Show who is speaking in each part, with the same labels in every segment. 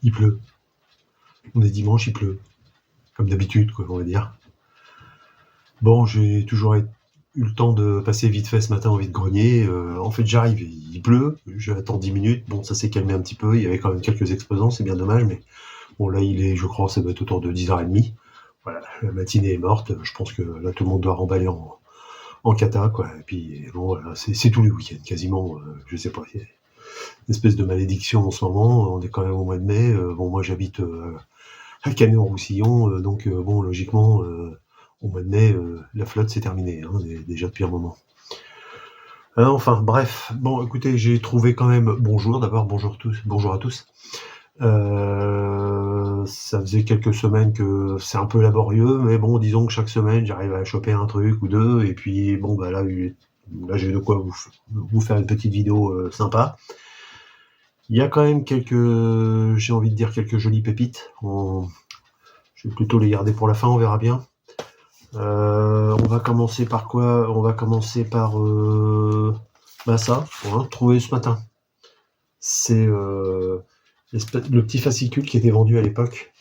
Speaker 1: Il pleut. On est dimanche, il pleut. Comme d'habitude, quoi, on va dire. Bon, j'ai toujours eu le temps de passer vite fait ce matin en vide-grenier. En fait, j'arrive, il pleut, j'attends 10 minutes. Bon, ça s'est calmé un petit peu, il y avait quand même quelques explosions, c'est bien dommage, mais bon, là, il est, je crois, ça doit être autour de 10h30. Voilà, la matinée est morte, je pense que là, tout le monde doit remballer en cata, quoi. Et puis, bon, voilà, c'est tous les week-ends, quasiment, je sais pas, il y a une espèce de malédiction en ce moment, on est quand même au mois de mai. Bon, moi, j'habite à Canet-en-Roussillon, donc bon, logiquement, au mois de mai, la flotte c'est terminé, hein, déjà depuis un moment. Enfin, bref, bon, écoutez, j'ai trouvé quand même... Bonjour d'abord, bonjour à tous. Ça faisait quelques semaines que c'est un peu laborieux, mais bon, disons que chaque semaine, j'arrive à choper un truc ou deux, et puis bon, bah là j'ai de quoi vous faire une petite vidéo sympa. Il y a quand même j'ai envie de dire quelques jolies pépites. Je vais plutôt les garder pour la fin, on verra bien. On va commencer par quoi? On va commencer par ça, hein, trouvé ce matin. C'est le petit fascicule qui était vendu à l'époque,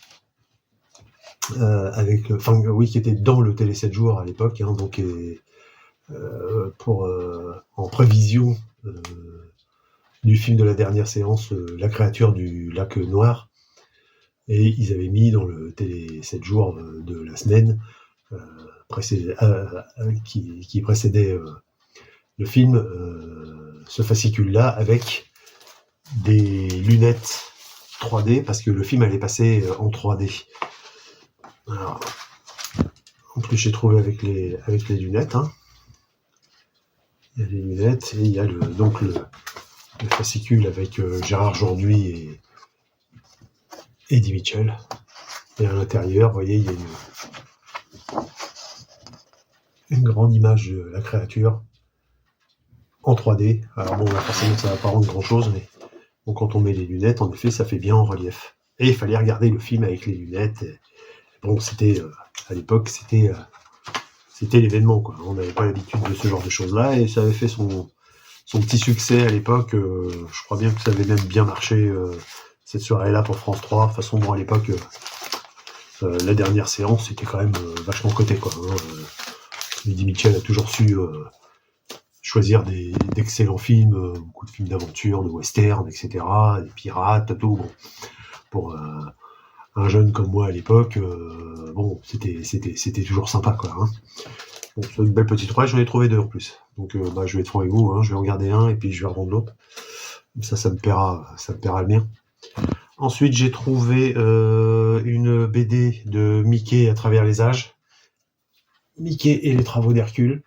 Speaker 1: qui était dans le Télé 7 jours à l'époque, hein, donc en prévision du film de la dernière séance, La créature du lac noir, et ils avaient mis dans le Télé 7 jours de la semaine qui précédait le film, ce fascicule-là avec des lunettes 3D, parce que le film allait passer en 3D. Alors, en plus, j'ai trouvé avec les lunettes. Hein. Il y a les lunettes et il y a le fascicule avec Gérard Jourduy et Eddie Mitchell. Et à l'intérieur, vous voyez, il y a une grande image de la créature en 3D. Alors bon, là, forcément, ça va pas rendre grand-chose, mais bon, quand on met les lunettes, en effet, ça fait bien en relief. Et il fallait regarder le film avec les lunettes. Et bon, c'était à l'époque, c'était l'événement, quoi. On n'avait pas l'habitude de ce genre de choses-là, et ça avait fait son petit succès à l'époque. Je crois bien que ça avait même bien marché cette soirée-là pour France 3. De toute façon, bon, à l'époque, la dernière séance, c'était quand même vachement coté, quoi. Hein. Eddie Mitchell a toujours su choisir d'excellents films, beaucoup de films d'aventure, de western, etc., des pirates, tout. Bon, pour un jeune comme moi à l'époque, bon, c'était toujours sympa, quoi. Hein. Bon, c'est une belle petite roue, j'en ai trouvé deux en plus. Donc, je vais être franc avec vous, hein, je vais en garder un et puis je vais revendre l'autre. Comme ça me paiera le mien. Ensuite, j'ai trouvé une BD de Mickey à travers les âges. Mickey et les travaux d'Hercule.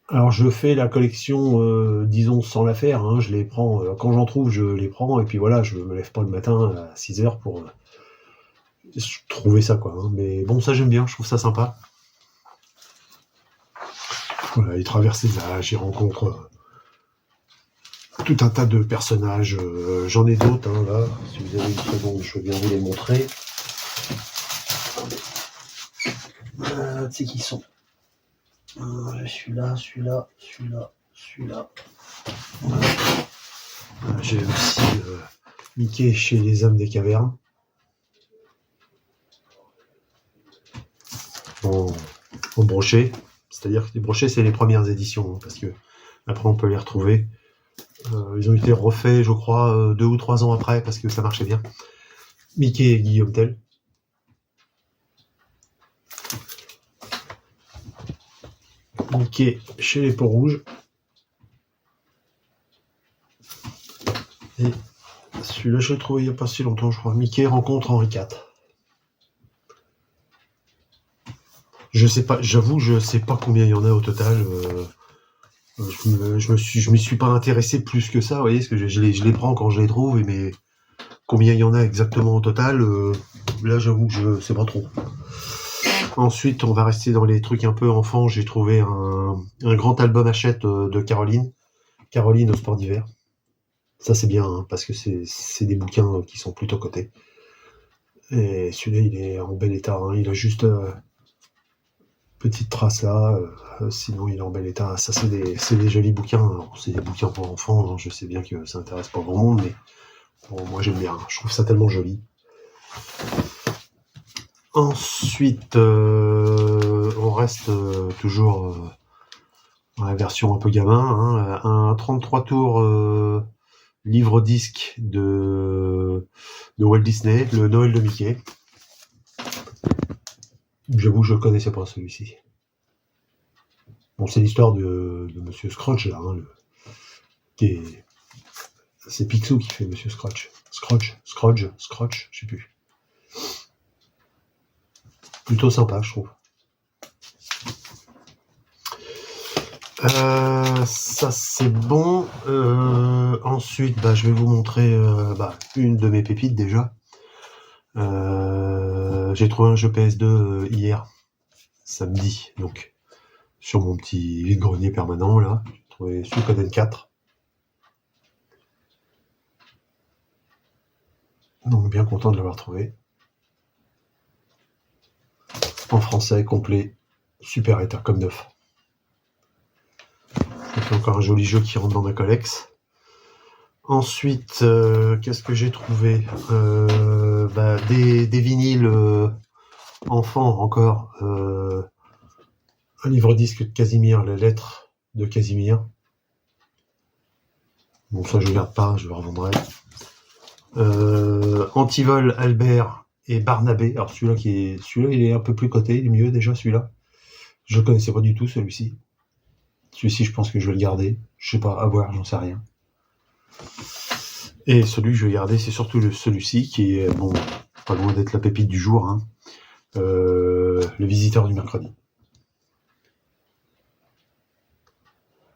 Speaker 1: Alors, je fais la collection, disons, sans la faire. Hein, je les prends, quand j'en trouve, je les prends. Et puis voilà, je me lève pas le matin à 6h pour trouver ça, quoi. Hein. Mais bon, ça, j'aime bien, je trouve ça sympa. Voilà, il traverse les âges, il rencontre tout un tas de personnages. J'en ai d'autres, hein, là. Si vous avez une seconde, je viens vous les montrer. Tu sais qui sont. Celui-là. Voilà. J'ai aussi Mickey chez les Hommes des Cavernes. En brochet. C'est-à-dire que les brochets, c'est les premières éditions, hein, parce que après, on peut les retrouver. Ils ont été refaits, je crois, 2 ou 3 ans après, parce que ça marchait bien. Mickey et Guillaume Tell. Mickey chez les Peaux Rouges. Et celui-là, je l'ai trouvé il n'y a pas si longtemps, je crois. Mickey rencontre Henri IV. Je sais pas, j'avoue, je sais pas combien il y en a au total. Je m'y suis pas intéressé plus que ça, vous voyez, parce que je les prends quand je les trouve, mais combien il y en a exactement au total, là, j'avoue que je sais pas trop. Ensuite, on va rester dans les trucs un peu enfants. J'ai trouvé un grand album Hachette de Caroline au sport d'hiver. Ça, c'est bien, hein, parce que c'est des bouquins qui sont plutôt cotés. Et celui-là, il est en bel état. Hein. Il a juste petite trace là. Sinon, il est en bel état. Ça, c'est des jolis bouquins. Alors, c'est des bouquins pour enfants. Hein. Je sais bien que ça intéresse pas grand monde, mais Bon, moi j'aime bien, je trouve ça tellement joli. Ensuite, on reste toujours dans la version un peu gamin, un 33 tours livre-disque de Walt Disney, le Noël de Mickey. J'avoue, je ne connaissais pas celui-ci. Bon, c'est l'histoire de Monsieur Scrooge, là, c'est Picsou qui fait Monsieur Scrooge. Scrooge, je sais plus. Plutôt sympa, je trouve. Ça c'est bon. Ensuite, je vais vous montrer une de mes pépites déjà. J'ai trouvé un jeu PS2 hier, samedi, donc sur mon petit vide-grenier permanent là. J'ai trouvé Suikoden 4. Donc bien content de l'avoir trouvé. En français, complet, super état, comme neuf. C'est encore un joli jeu qui rentre dans ma collex. Ensuite, qu'est-ce que j'ai trouvé des vinyles enfants encore. Un livre-disque de Casimir, les lettres de Casimir. Bon, ça je garde pas, je le revendrai. Antivol, Albert et Barnabé. Alors celui-là il est un peu plus coté, il est mieux déjà celui-là. Je connaissais pas du tout celui-ci. Celui-ci je pense que je vais le garder. Je sais pas, à voir, j'en sais rien. Et celui que je vais garder, c'est surtout celui-ci qui est pas loin d'être la pépite du jour. Hein. Le visiteur du mercredi.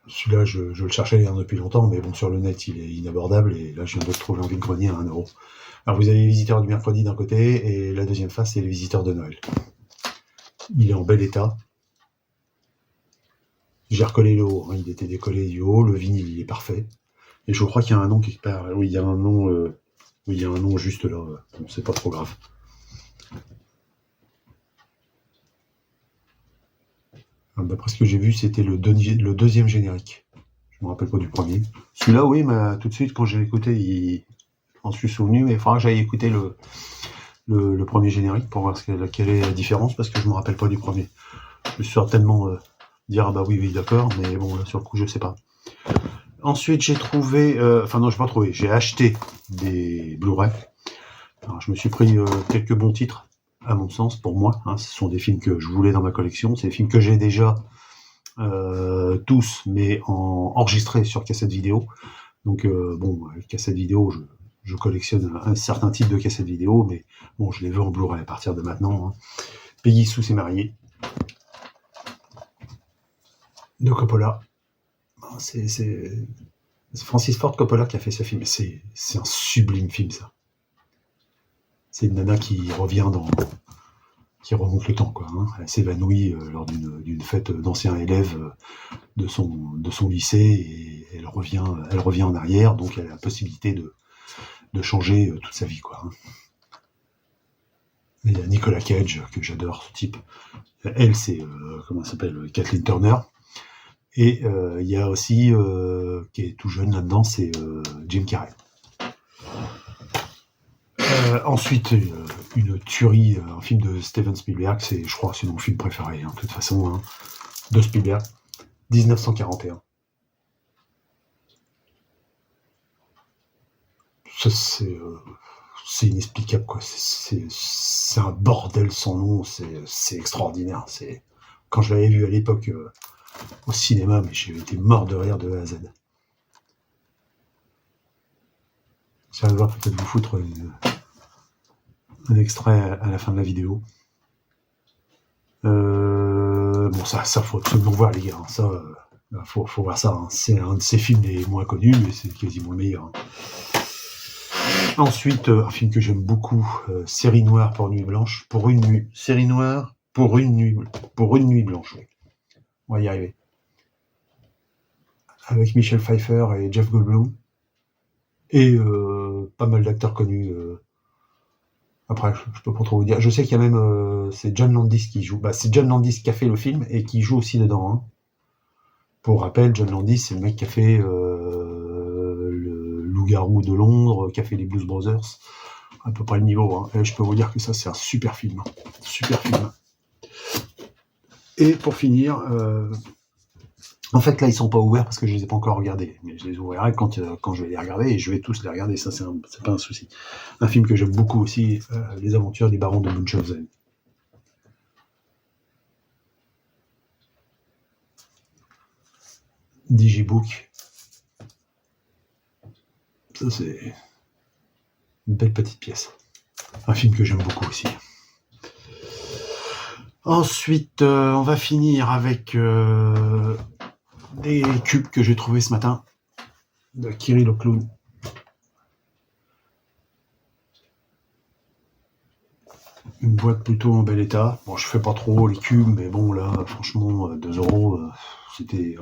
Speaker 1: Celui-là, je le cherchais depuis longtemps, mais bon, sur le net, il est inabordable, et là, je viens de le trouver en vide-grenier à 1€. Alors, vous avez les visiteurs du mercredi d'un côté, et la deuxième face, c'est les visiteurs de Noël. Il est en bel état. J'ai recollé le haut, hein, il était décollé du haut, le vinyle, il est parfait. Et je crois qu'il y a un nom quelque part. Oui, il y a un nom juste là. Bon, c'est pas trop grave. D'après ce que j'ai vu, c'était le deuxième générique. Je me rappelle pas du premier. Celui-là, oui, mais tout de suite, quand j'ai écouté, il m'en suis souvenu, mais il faudra que j'aille écouter le premier générique pour voir quelle est la différence, parce que je me rappelle pas du premier. Je vais certainement dire, ah bah oui, d'accord, mais bon, là, sur le coup, je sais pas. Ensuite, j'ai trouvé... j'ai acheté des Blu-ray. Alors, je me suis pris quelques bons titres, à mon sens, pour moi. Hein. Ce sont des films que je voulais dans ma collection. C'est des films que j'ai déjà tous, mais enregistrés sur cassette vidéo. Donc, cassette vidéo, je collectionne un certain type de cassette vidéo, mais bon, je les veux en Blu-ray à partir de maintenant. Hein. Peggy Sue s'est mariée. De Coppola. C'est Francis Ford Coppola qui a fait ce film. C'est un sublime film, ça. C'est une nana qui qui remonte le temps, quoi. Hein. Elle s'évanouit lors d'une fête d'anciens élèves de son lycée, et elle revient en arrière, donc elle a la possibilité de changer toute sa vie, quoi. Hein. Il y a Nicolas Cage, que j'adore, ce type. Elle, c'est, comment elle s'appelle, Kathleen Turner. Et il y a aussi, qui est tout jeune là-dedans, c'est Jim Carrey. Ensuite, une tuerie, un film de Steven Spielberg, je crois que c'est mon film préféré, hein, de toute façon, hein, de Spielberg, 1941. Ça, c'est inexplicable, quoi. C'est un bordel sans nom, c'est extraordinaire. Quand je l'avais vu à l'époque au cinéma, mais j'ai été mort de rire de A à Z. Ça va peut-être vous foutre un extrait à la fin de la vidéo. Ça faut absolument voir, les gars. Ça, faut voir ça. Hein. C'est un de ses films les moins connus, mais c'est quasiment le meilleur. Hein. Ensuite, un film que j'aime beaucoup, Série noire pour nuit blanche, Série noire pour une nuit blanche. Oui. On va y arriver. Avec Michel Pfeiffer et Jeff Goldblum. Et pas mal d'acteurs connus. Après, je peux pas trop vous dire. Je sais qu'il y a même... c'est John Landis qui joue. C'est John Landis qui a fait le film et qui joue aussi dedans. Hein. Pour rappel, John Landis, c'est le mec qui a fait le loups-garous de Londres, qu'a fait les Blues Brothers, à peu près le niveau. Hein. Et je peux vous dire que ça, c'est un super film. Super film. Et pour finir, en fait, là, ils sont pas ouverts parce que je les ai pas encore regardés. Mais je les ouvrirai quand je vais les regarder, et je vais tous les regarder, ça, c'est pas un souci. Un film que j'aime beaucoup aussi, Les Aventures des Barons de Munchausen. Digibook. Ça, c'est une belle petite pièce. Un film que j'aime beaucoup aussi. Ensuite, on va finir avec des cubes que j'ai trouvés ce matin de Kirill le Clown. Une boîte plutôt en bel état. Bon, je fais pas trop les cubes, mais bon, là, franchement, 2 €, c'était...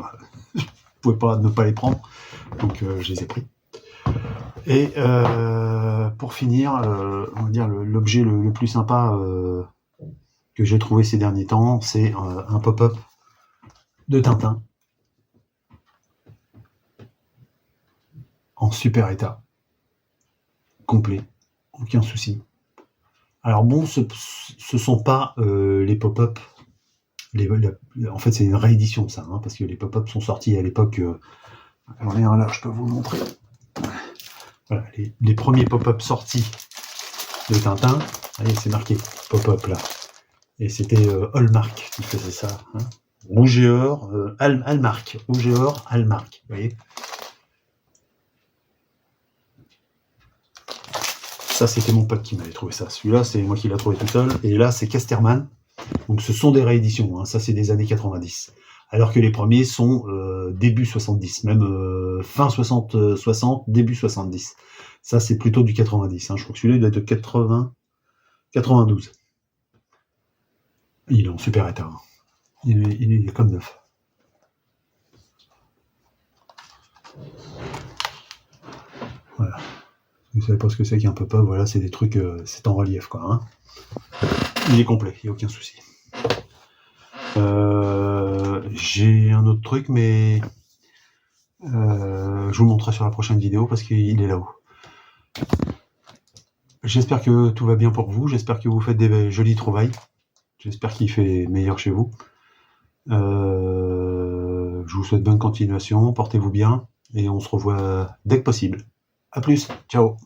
Speaker 1: je pouvais pas ne pas les prendre, donc je les ai pris. Et pour finir, on va dire l'objet le plus sympa que j'ai trouvé ces derniers temps, c'est un pop-up de Tintin en super état, complet, aucun souci. Alors bon, ce sont pas les pop-up, en fait c'est une réédition ça, hein, parce que les pop-up sont sortis à l'époque, j'en ai un là, je peux vous le montrer. Voilà, les premiers pop-up sortis de Tintin, allez, c'est marqué pop-up là, et c'était Hallmark qui faisait ça, hein. Rouge et or, Hallmark, rouge et or, Hallmark, vous voyez. Ça, c'était mon pote qui m'avait trouvé ça. Celui-là, c'est moi qui l'ai trouvé tout seul. Et là, c'est Casterman. Donc, ce sont des rééditions. Hein. Ça, c'est des années 90. Alors que les premiers sont début 70, même fin 60, début 70. Ça, c'est plutôt du 90. Hein. Je crois que celui-là, il doit être de 92. Il est en super état. Hein. Il est comme neuf. Voilà. Vous savez pas ce que c'est qu'un pop-up, voilà, c'est des trucs, c'est en relief, quoi. Hein. Il est complet, il n'y a aucun souci. J'ai un autre truc, mais je vous le montrerai sur la prochaine vidéo parce qu'il est là-haut. J'espère que tout va bien pour vous, j'espère que vous faites des jolies trouvailles, j'espère qu'il fait meilleur chez vous. Je vous souhaite bonne continuation, portez-vous bien, et on se revoit dès que possible. A plus, ciao.